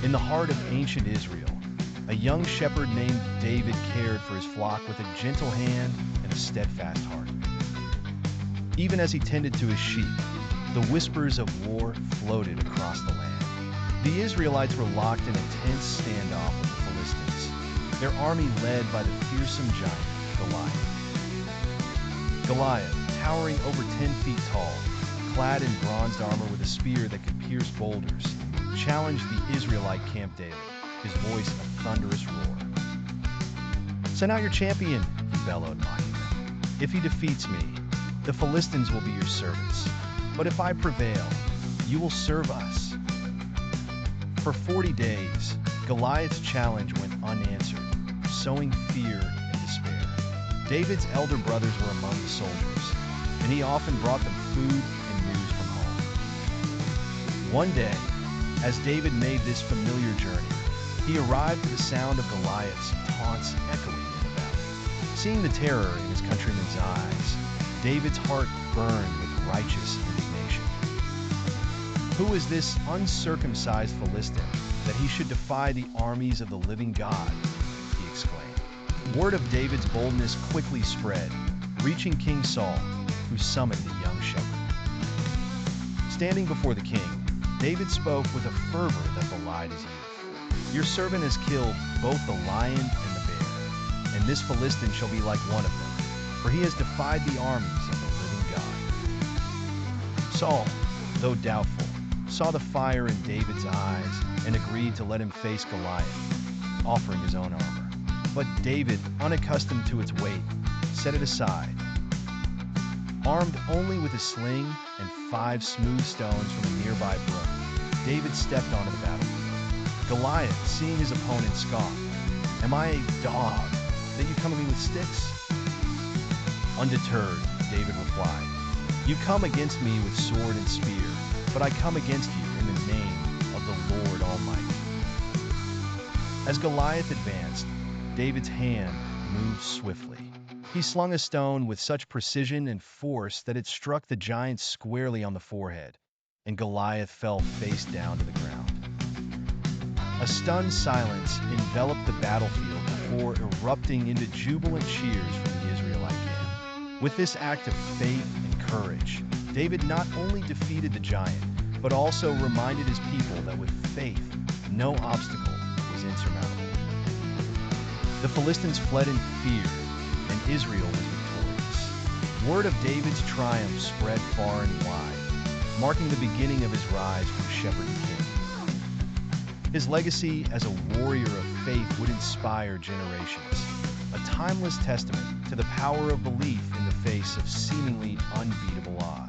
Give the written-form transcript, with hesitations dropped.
In the heart of ancient Israel, a young shepherd named David cared for his flock with a gentle hand and a steadfast heart. Even as he tended to his sheep, the whispers of war floated across the land. The Israelites were locked in a tense standoff with the Philistines, their army led by the fearsome giant Goliath. Goliath, towering over 10 feet tall, clad in bronzed armor with a spear that could pierce boulders, challenged the Israelite camp daily, his voice a thunderous roar. "Send out your champion," he bellowed, mocking them. "If he defeats me, the Philistines will be your servants. But if I prevail, you will serve us." For 40 days, Goliath's challenge went unanswered, sowing fear and despair. David's elder brothers were among the soldiers, and he often brought them food and news from home. One day, as David made this familiar journey, he arrived to the sound of Goliath's taunts echoing in the valley. Seeing the terror in his countrymen's eyes, David's heart burned with righteous indignation. Who is this uncircumcised Philistine that he should defy the armies of the living God? He exclaimed. Word of David's boldness quickly spread, reaching King Saul, who summoned the young shepherd. Standing before the king, David spoke with a fervor that belied his youth. "Your servant has killed both the lion and the bear, and this Philistine shall be like one of them, for he has defied the armies of the living God." Saul, though doubtful, saw the fire in David's eyes and agreed to let him face Goliath, offering his own armor. But David, unaccustomed to its weight, set it aside. Armed only with a sling and 5 smooth stones from a nearby brook, David stepped onto the battlefield. Goliath, seeing his opponent, scoffed, "Am I a dog that you come at me with sticks?" Undeterred, David replied, "You come against me with sword and spear, but I come against you in the name of the Lord Almighty." As Goliath advanced, David's hand moved swiftly. He slung a stone with such precision and force that it struck the giant squarely on the forehead, and Goliath fell face down to the ground. A stunned silence enveloped the battlefield before erupting into jubilant cheers from the Israelite camp. With this act of faith and courage, David not only defeated the giant, but also reminded his people that with faith, no obstacle was insurmountable. The Philistines fled in fear, and Israel was victorious. Word of David's triumph spread far and wide, marking the beginning of his rise from shepherd to king. His legacy as a warrior of faith would inspire generations, a timeless testament to the power of belief in the face of seemingly unbeatable odds.